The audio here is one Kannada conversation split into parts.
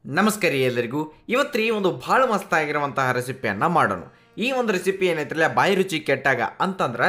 ನಮಸ್ಕಾರ ಎಲ್ಲರಿಗೂ. ಇವತ್ತು ಒಂದು ಭಾಳ ಮಸ್ತಾಗಿರುವಂತಹ ರೆಸಿಪಿಯನ್ನು ಮಾಡೋಣ. ಈ ಒಂದು ರೆಸಿಪಿ ಏನೈತ್ರಲ್ಲ, ಬಾಯಿ ರುಚಿ ಕೆಟ್ಟಾಗ ಅಂತಂದ್ರೆ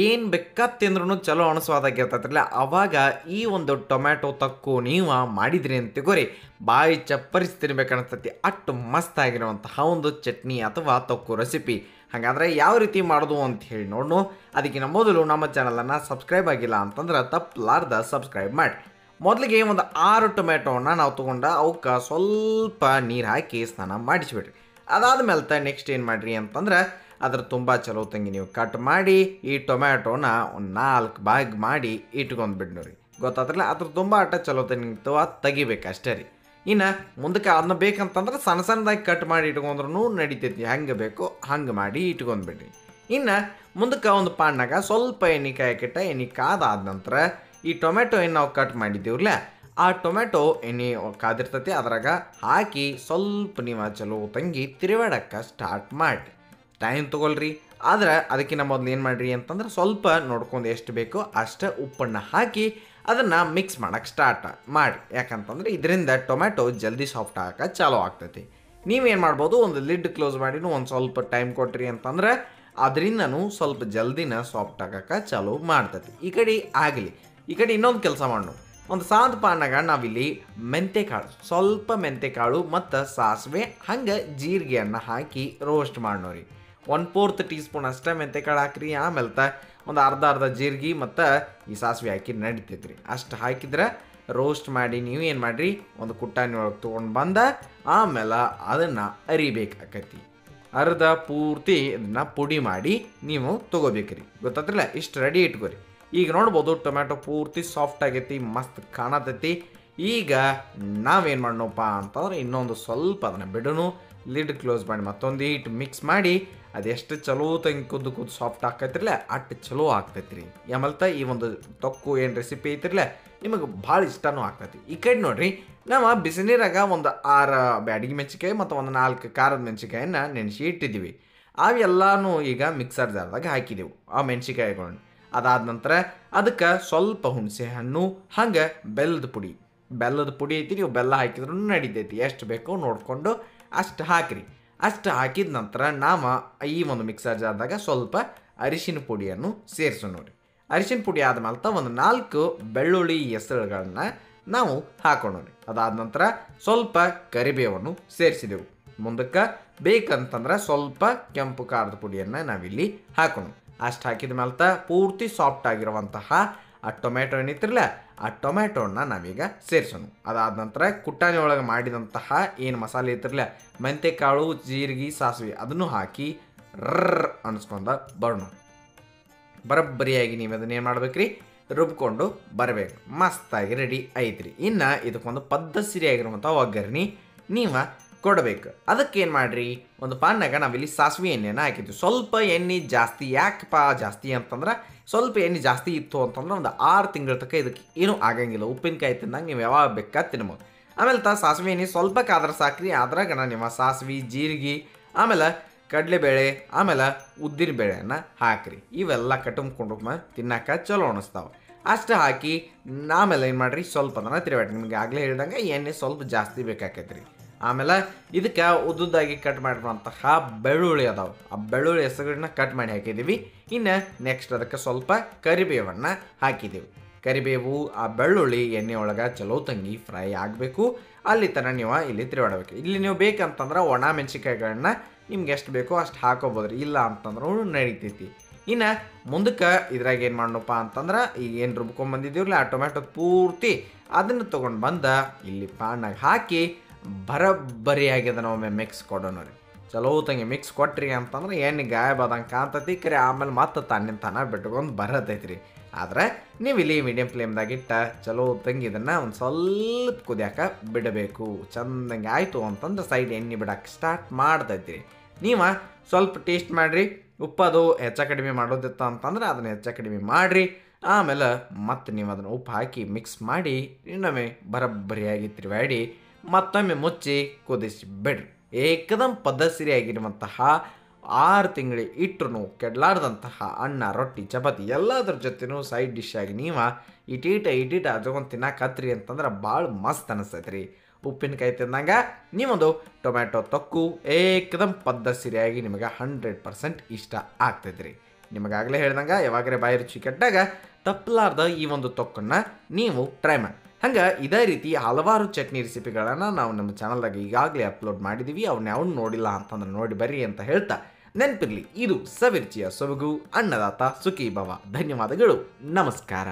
ಏನು ಬೇಕಾದ ತಿಂದ್ರೂ ಚಲೋ ಅನಿಸ್ವಾದಾಗಿರ್ತೈತ್ರಲ್ಲ, ಅವಾಗ ಈ ಒಂದು ಟೊಮ್ಯಾಟೊ ತಕ್ಕು ನೀವು ಮಾಡಿದ್ರಿ ಅಂತ ತಿಗೋರಿ ಬಾಯಿ ಚಪ್ಪರಿಸಿ ತಿನ್ಬೇಕನ್ನಿಸ್ತೈತಿ. ಅಷ್ಟು ಮಸ್ತಾಗಿರುವಂತಹ ಒಂದು ಚಟ್ನಿ ಅಥವಾ ತೊಕ್ಕು ರೆಸಿಪಿ. ಹಾಗಾದರೆ ಯಾವ ರೀತಿ ಮಾಡೋದು ಅಂತ ಹೇಳಿ ನೋಡೋಣ. ಅದಕ್ಕಿಂತ ಮೊದಲು ನಮ್ಮ ಚಾನಲನ್ನು ಸಬ್ಸ್ಕ್ರೈಬ್ ಆಗಿಲ್ಲ ಅಂತಂದ್ರೆ ತಪ್ಪಲಾರ್ದ ಸಬ್ಸ್ಕ್ರೈಬ್ ಮಾಡಿ. ಮೊದಲಿಗೆ ಒಂದು 6 ಟೊಮೆಟೋವನ್ನು ನಾವು ತೊಗೊಂಡು ಅವಕ್ಕೆ ಸ್ವಲ್ಪ ನೀರು ಹಾಕಿ ಸ್ನಾನ ಮಾಡಿಸ್ಬಿಡ್ರಿ. ಅದಾದ್ಮೇಲೆ ನೆಕ್ಸ್ಟ್ ಏನು ಮಾಡಿರಿ ಅಂತಂದ್ರೆ ಅದ್ರ ತುಂಬ ಚಲೋ ತಂಗಿ ನೀವು ಕಟ್ ಮಾಡಿ ಈ ಟೊಮ್ಯಾಟೋನ ಒಂದು 4 ಭಾಗ ಮಾಡಿ ಇಟ್ಕೊಂಡ್ಬಿಡ್ರಿ. ಗೊತ್ತಾದ್ರಲ್ಲ, ಅದ್ರ ತುಂಬ ಆಟ ಚಲೋ ತಂಗಿತ್ತು ಅದು ತೆಗಿಬೇಕು ಅಷ್ಟೇ ರೀ. ಇನ್ನು ಮುಂದಕ್ಕೆ ಅದನ್ನ ಬೇಕಂತಂದ್ರೆ ಸಣ್ಣ ಸಣ್ಣದಾಗಿ ಕಟ್ ಮಾಡಿ ಇಟ್ಕೊಂಡ್ರೂ ನಡಿತೈತಿ. ಹೆಂಗೆ ಬೇಕೋ ಹಂಗೆ ಮಾಡಿ ಇಟ್ಕೊಂಡ್ಬಿಡ್ರಿ. ಇನ್ನು ಮುಂದಕ್ಕೆ ಒಂದು ಪಾನ್ನಾಗ ಸ್ವಲ್ಪ ಎಣ್ಣೆ ಕಾಯಕ್ಕಿಟ್ಟ. ಎಣ್ಣೆ ಕಾದಾದ ನಂತರ ಈ ಟೊಮೆಟೊ ಏನು ನಾವು ಕಟ್ ಮಾಡಿದ್ದೀವ್ರಲ್ಲ, ಆ ಟೊಮೆಟೊ ಎಣ್ಣೆ ಕಾದಿರ್ತೈತಿ ಅದ್ರಾಗ ಹಾಕಿ ಸ್ವಲ್ಪ ನೀವು ಚಲೋ ತಂಗಿ ತಿರುವಾಡಕ್ಕೆ ಸ್ಟಾರ್ಟ್ ಮಾಡಿ. ಟೈಮ್ ತೊಗೊಳ್ರಿ. ಆದ್ರೆ ಅದಕ್ಕಿಂತ ಮೊದಲು ಏನು ಮಾಡಿರಿ ಅಂತಂದ್ರೆ ಸ್ವಲ್ಪ ನೋಡ್ಕೊಂಡು ಎಷ್ಟು ಬೇಕೋ ಅಷ್ಟು ಉಪ್ಪನ್ನು ಹಾಕಿ ಅದನ್ನು ಮಿಕ್ಸ್ ಮಾಡೋಕ್ಕೆ ಸ್ಟಾರ್ಟ್ ಮಾಡಿ. ಯಾಕಂತಂದ್ರೆ ಇದರಿಂದ ಟೊಮೆಟೊ ಜಲ್ದಿ ಸಾಫ್ಟ್ ಆಗಕ್ಕೆ ಚಾಲೋ ಆಗ್ತೈತಿ. ನೀವೇನು ಮಾಡ್ಬೋದು, ಒಂದು ಲಿಡ್ ಕ್ಲೋಸ್ ಮಾಡಿನೂ ಒಂದು ಸ್ವಲ್ಪ ಟೈಮ್ ಕೊಟ್ರಿ ಅಂತಂದ್ರೆ ಅದರಿಂದನೂ ಸ್ವಲ್ಪ ಜಲ್ದಿನ ಸಾಫ್ಟ್ ಆಗಕ್ಕೆ ಚಾಲೋ ಮಾಡ್ತೈತಿ. ಈ ಕಡೆ ಆಗಲಿ. ಈ ಕಡೆ ಇನ್ನೊಂದು ಕೆಲಸ ಮಾಡೋಣ. ಒಂದು ಸಾದ ಪಾನಾಗ ನಾವಿಲ್ಲಿ ಮೆಂತೆಕಾಳು, ಸ್ವಲ್ಪ ಮೆಂತೆಕಾಳು ಮತ್ತು ಸಾಸಿವೆ ಹಂಗೆ ಜೀರಿಗೆಯನ್ನು ಹಾಕಿ ರೋಸ್ಟ್ ಮಾಡೋರಿ. 1/4 ಟೀ ಸ್ಪೂನ್ ಅಷ್ಟೇ ಮೆಂತೆಕಾಳು ಹಾಕ್ರಿ. ಆಮೇಲೆ ಒಂದು ಅರ್ಧ ಜೀರಿಗೆ ಮತ್ತು ಈ ಸಾಸಿವೆ ಹಾಕಿ ನಡಿತೈತ್ರಿ. ಅಷ್ಟು ಹಾಕಿದ್ರೆ ರೋಸ್ಟ್ ಮಾಡಿ ನೀವು ಏನು ಮಾಡಿರಿ, ಒಂದು ಕುಟ್ಟಾಣಿ ಒಳಗೆ ತೊಗೊಂಡು ಬಂದ ಆಮೇಲೆ ಅದನ್ನು ಅರಿಬೇಕಾಕತಿ. ಅರ್ಧ ಪೂರ್ತಿ ಅದನ್ನು ಪುಡಿ ಮಾಡಿ ನೀವು ತೊಗೋಬೇಕ್ರಿ. ಗೊತ್ತಾತ್ರಲ್ಲ, ಇಷ್ಟು ರೆಡಿ ಇಟ್ಕೋರಿ. ಈಗ ನೋಡ್ಬೋದು ಟೊಮ್ಯಾಟೊ ಪೂರ್ತಿ ಸಾಫ್ಟ್ ಆಗೈತಿ, ಮಸ್ತ್ ಕಾಣತೈತಿ. ಈಗ ನಾವೇನು ಮಾಡೋಣಪ್ಪ ಅಂತಂದ್ರೆ ಇನ್ನೊಂದು ಸ್ವಲ್ಪ ಅದನ್ನು ಬಿಡೋನು. ಲಿಡ್ ಕ್ಲೋಸ್ ಮಾಡಿ ಮತ್ತೊಂದು ಈಟ್ ಮಿಕ್ಸ್ ಮಾಡಿ ಅದೆಷ್ಟು ಚಲೋ ತಂಗಿ ಕುದ್ದು ಸಾಫ್ಟ್ ಆಕೈತಿರಲ್ಲ ಅಷ್ಟು ಚಲೋ ಆಗ್ತೈತ್ರಿ. ಆಮೇಲೆ ಈ ಒಂದು ತೊಕ್ಕು ಏನು ರೆಸಿಪಿ ಐತಿರಲ್ಲ ನಿಮಗೆ ಭಾಳ ಇಷ್ಟನೂ ಆಗ್ತೈತಿ. ಈ ಕಡೆ ನೋಡ್ರಿ, ನಾವು ಬಿಸಿನೀರಾಗ ಒಂದು 6 ಬ್ಯಾಡಗಿ ಮೆಣಸಿಕಾಯಿ ಮತ್ತು ಒಂದು 4 ಖಾರದ ಮೆಣಸಿಕಾಯನ್ನು ನೆನೆಸಿ ಇಟ್ಟಿದ್ದೀವಿ. ಅವೆಲ್ಲನೂ ಈಗ ಮಿಕ್ಸರ್ ಜಾರ್ದಾಗ ಹಾಕಿದೆವು ಆ ಮೆಣಸಿಕಾಯಿಗಳನ್ನ. ಅದಾದ ನಂತರ ಅದಕ್ಕೆ ಸ್ವಲ್ಪ ಹುಣಸೆ ಹಣ್ಣು ಹಂಗೆ ಬೆಲ್ಲದ ಪುಡಿ ಐತಿ. ನೀವು ಬೆಲ್ಲ ಹಾಕಿದ್ರೂ ನಡಿತೈತಿ. ಎಷ್ಟು ಬೇಕೋ ನೋಡಿಕೊಂಡು ಅಷ್ಟು ಹಾಕಿರಿ. ಅಷ್ಟು ಹಾಕಿದ ನಂತರ ನಾವು ಈ ಒಂದು ಮಿಕ್ಸರ್ ಜಾರ್ದಾಗ ಸ್ವಲ್ಪ ಅರಿಶಿನ ಪುಡಿಯನ್ನು ಸೇರಿಸೋಣ ನೋಡಿ. ಅರಿಶಿನ ಪುಡಿ ಆದಮೇಲೆ ಒಂದು 4 ಬೆಳ್ಳುಳ್ಳಿ ಹೆಸರುಗಳನ್ನ ನಾವು ಹಾಕೊಂಡ್ರಿ. ಅದಾದ ನಂತರ ಸ್ವಲ್ಪ ಕರಿಬೇವನ್ನು ಸೇರಿಸಿದೆವು. ಮುಂದಕ್ಕೆ ಬೇಕಂತಂದ್ರೆ ಸ್ವಲ್ಪ ಕೆಂಪು ಖಾರದ ಪುಡಿಯನ್ನು ನಾವಿಲ್ಲಿ ಹಾಕೋಣ. ಅಷ್ಟು ಹಾಕಿದ ಮೇಲೆ ಪೂರ್ತಿ ಸಾಫ್ಟ್ ಆಗಿರುವಂತಹ ಆ ಟೊಮೆಟೊ ಏನಿತ್ತಿರಲ್ಲ ಆ ಟೊಮೆಟೋನ ನಾವೀಗ ಸೇರಿಸೋಣ. ಅದಾದ ನಂತರ ಕುಟ್ಟಾಣಿ ಒಳಗೆ ಮಾಡಿದಂತಹ ಏನು ಮಸಾಲೆ ಇತ್ತಿರಲ್ಲ, ಮೆಂತೆಕಾಳು, ಜೀರಿಗೆ, ಸಾಸಿವೆ ಅದನ್ನು ಹಾಕಿ ರರ್ ಅನ್ಸ್ಕೊಂಡ ಬರೋಣ. ಬರೋಬ್ಬರಿಯಾಗಿ ನೀವು ಅದನ್ನ ಏನು ಮಾಡ್ಬೇಕ್ರಿ, ರುಬ್ಕೊಂಡು ಬರಬೇಕು. ಮಸ್ತಾಗಿ ರೆಡಿ ಐತ್ರಿ. ಇನ್ನು ಇದಕ್ಕೊಂದು ಪದ್ಧತಿಯಾಗಿರುವಂಥ ಒಗ್ಗರಣೆ ನೀವು ಕೊಡಬೇಕು. ಅದಕ್ಕೆ ಏನು ಮಾಡಿರಿ, ಒಂದು ಪಾನ್ನಾಗ ನಾವಿಲ್ಲಿ ಸಾಸಿವೆ ಎಣ್ಣೆನ ಹಾಕಿದ್ವಿ. ಸ್ವಲ್ಪ ಎಣ್ಣೆ ಜಾಸ್ತಿ. ಯಾಕಪ್ಪ ಜಾಸ್ತಿ ಅಂತಂದ್ರೆ ಸ್ವಲ್ಪ ಎಣ್ಣೆ ಜಾಸ್ತಿ ಇತ್ತು ಅಂತಂದ್ರೆ ಒಂದು 6 ತಿಂಗಳ ತನಕ ಇದಕ್ಕೆ ಏನೂ ಆಗಂಗಿಲ್ಲ. ಉಪ್ಪಿನಕಾಯಿ ತಿಂದಂಗೆ ನೀವು ಯಾವಾಗ ಬೇಕಾದ ತಿನ್ಬೋದು. ಆಮೇಲೆ ಸಾಸಿವೆ ಎಣ್ಣೆ ಸ್ವಲ್ಪ ಕಾದ್ರೆ ಸಾಕ್ರಿ. ಅದ್ರಾಗ ನೀವು ಸಾಸಿವೆ, ಜೀರಿಗೆ, ಆಮೇಲೆ ಕಡಲೆಬೇಳೆ, ಆಮೇಲೆ ಉದ್ದಿನ ಬೇಳೆಯನ್ನು ಹಾಕಿರಿ. ಇವೆಲ್ಲ ಕಟ್ಕೊಂಡು ತಿನ್ನಕ್ಕೆ ಚಲೋ ಅನಿಸ್ತಾವೆ. ಅಷ್ಟು ಹಾಕಿ ಆಮೇಲೆ ಏನು ಮಾಡಿರಿ, ಸ್ವಲ್ಪ ಅದನ್ನು ತಿರುವಾಡಿ. ನಿಮಗೆ ಆಗಲೇ ಹೇಳ್ದಂಗೆ ಎಣ್ಣೆ ಸ್ವಲ್ಪ ಜಾಸ್ತಿ ಬೇಕಾಕೈತ್ರಿ. ಆಮೇಲೆ ಇದಕ್ಕೆ ಉದ್ದುದ್ದಾಗಿ ಕಟ್ ಮಾಡಿರುವಂತಹ ಬೆಳ್ಳುಳ್ಳಿ ಅದಾವೆ. ಆ ಬೆಳ್ಳುಳ್ಳಿ ಹೆಸರುಗಳನ್ನ ಕಟ್ ಮಾಡಿ ಹಾಕಿದ್ದೀವಿ. ಇನ್ನು ನೆಕ್ಸ್ಟ್ ಅದಕ್ಕೆ ಸ್ವಲ್ಪ ಕರಿಬೇವನ್ನು ಹಾಕಿದ್ದೀವಿ. ಕರಿಬೇವು ಆ ಬೆಳ್ಳುಳ್ಳಿ ಎಣ್ಣೆ ಒಳಗೆ ಚಲೋ ತಂಗಿ ಫ್ರೈ ಆಗಬೇಕು. ಅಲ್ಲಿ ತನಕ ನೀವು ಇಲ್ಲಿ ತಿರುವಾಡಬೇಕು. ಇಲ್ಲಿ ನೀವು ಬೇಕಂತಂದ್ರೆ ಒಣ ಮೆಣಸಿಕಾಯಿಗಳನ್ನ ನಿಮ್ಗೆ ಎಷ್ಟು ಬೇಕೋ ಅಷ್ಟು ಹಾಕೋಬೋದ್ರಿ. ಇಲ್ಲ ಅಂತಂದ್ರೂ ನಡೀತೈತಿ. ಇನ್ನು ಮುಂದಕ್ಕೆ ಇದ್ರಾಗ ಏನು ಮಾಡೋಣಪ್ಪ ಅಂತಂದ್ರೆ ಈಗ ಏನು ರುಬ್ಕೊಂಡ್ಬಂದಿದ್ದೀವ್ರಲ್ಲ ಆ ಟೊಮ್ಯಾಟೊ ಪೂರ್ತಿ ಅದನ್ನು ತೊಗೊಂಡು ಬಂದ ಇಲ್ಲಿ ಪಾನ್ನಾಗ ಹಾಕಿ ಬರೋಬ್ಬರಿಯಾಗಿ ಅದನ್ನು ಒಮ್ಮೆ ಮಿಕ್ಸ್ ಕೊಡೋಣ ರೀ. ಚಲೋ ತಂಗಿ ಮಿಕ್ಸ್ ಕೊಟ್ರಿ ಅಂತಂದ್ರೆ ಎಣ್ಣೆ ಗಾಯಬಾದಂಗೆ ಕಾಣ್ತೈತಿ. ಕರೆ ಆಮೇಲೆ ಮತ್ತೆ ತನ್ನ ಬಿಟ್ಕೊಂಡು ಬರತೈತಿ. ಆದರೆ ನೀವು ಇಲ್ಲಿ ಮೀಡಿಯಮ್ ಫ್ಲೇಮ್ದಾಗಿಟ್ಟ ಚಲೋ ತಂಗಿ ಇದನ್ನು ಒಂದು ಸ್ವಲ್ಪ ಕುದಿಯಾಕೆ ಬಿಡಬೇಕು. ಚಂದಂಗೆ ಆಯಿತು ಅಂತಂದ್ರೆ ಸೈಡ್ ಎಣ್ಣೆ ಬಿಡೋಕೆ ಸ್ಟಾರ್ಟ್ ಮಾಡ್ತೈತಿ. ನೀವು ಸ್ವಲ್ಪ ಟೇಸ್ಟ್ ಮಾಡಿರಿ. ಉಪ್ಪದು ಹೆಚ್ಚ ಕಡಿಮೆ ಮಾಡೋದಿತ್ತು ಅಂತಂದ್ರೆ ಅದನ್ನು ಹೆಚ್ಚ ಕಡಿಮೆ ಮಾಡಿರಿ. ಆಮೇಲೆ ಮತ್ತೆ ನೀವು ಅದನ್ನು ಉಪ್ಪು ಹಾಕಿ ಮಿಕ್ಸ್ ಮಾಡಿ ಇನ್ನೊಮ್ಮೆ ಬರೋಬ್ಬರಿಯಾಗಿ ತಿರುವಾಡಿ ಮತ್ತೊಮ್ಮೆ ಮುಚ್ಚಿ ಕುದಿಸಿ ಬಿಡ್ರಿ. ಏಕದಮ್ ಪದ್ಧತಿಯಾಗಿರುವಂತಹ 6 ತಿಂಗಳು ಇಟ್ಟರು ಕೆಡಲಾರ್ದಂತಹ ಅನ್ನ, ರೊಟ್ಟಿ, ಚಪಾತಿ ಎಲ್ಲದ್ರ ಜೊತೆನೂ ಸೈಡ್ ಡಿಶ್ ಆಗಿ ನೀವು ಇಟೀಟ ಅದ್ಕೊಂಡು ತಿನ್ನಕತ್ರಿ ಅಂತಂದ್ರೆ ಭಾಳ ಮಸ್ತ್ ಅನಿಸ್ತೈತೆ ರೀ. ಉಪ್ಪಿನಕಾಯಿ ತಿಂದಂಗ ನೀವೊಂದು ಟೊಮ್ಯಾಟೊ ತೊಕ್ಕು ಏಕದಮ್ ಪದ್ಧತಿಯಾಗಿ ನಿಮಗೆ 100% ಇಷ್ಟ ಆಗ್ತೈತ್ರಿ. ನಿಮಗಾಗಲೇ ಹೇಳ್ದಂಗೆ ಯಾವಾಗಲೇ ಬಾಯಿ ರುಚಿ ಕೆಟ್ಟಾಗ ತಪ್ಪಲಾರ್ದ ಈ ಒಂದು ತೊಕ್ಕನ್ನು ನೀವು ಟ್ರೈ ಮಾಡಿ. ಹಂಗೆ ಇದೇ ರೀತಿ ಹಲವಾರು ಚಟ್ನಿ ರೆಸಿಪಿಗಳನ್ನು ನಾವು ನಮ್ಮ ಚಾನಲ್ದಾಗ ಈಗಾಗಲೇ ಅಪ್ಲೋಡ್ ಮಾಡಿದ್ದೀವಿ. ಅವನ್ನ ಯಾವ ನೋಡಿಲ್ಲ ಅಂತಂದ್ರೆ ನೋಡಿ ಬರ್ರಿ ಅಂತ ಹೇಳ್ತಾ, ನೆನಪಿರಲಿ, ಇದು ಸವಿರುಚಿಯ ಸೊಬಗು ಅನ್ನದಾತ ಸುಖೀ ಭವ. ಧನ್ಯವಾದಗಳು, ನಮಸ್ಕಾರ.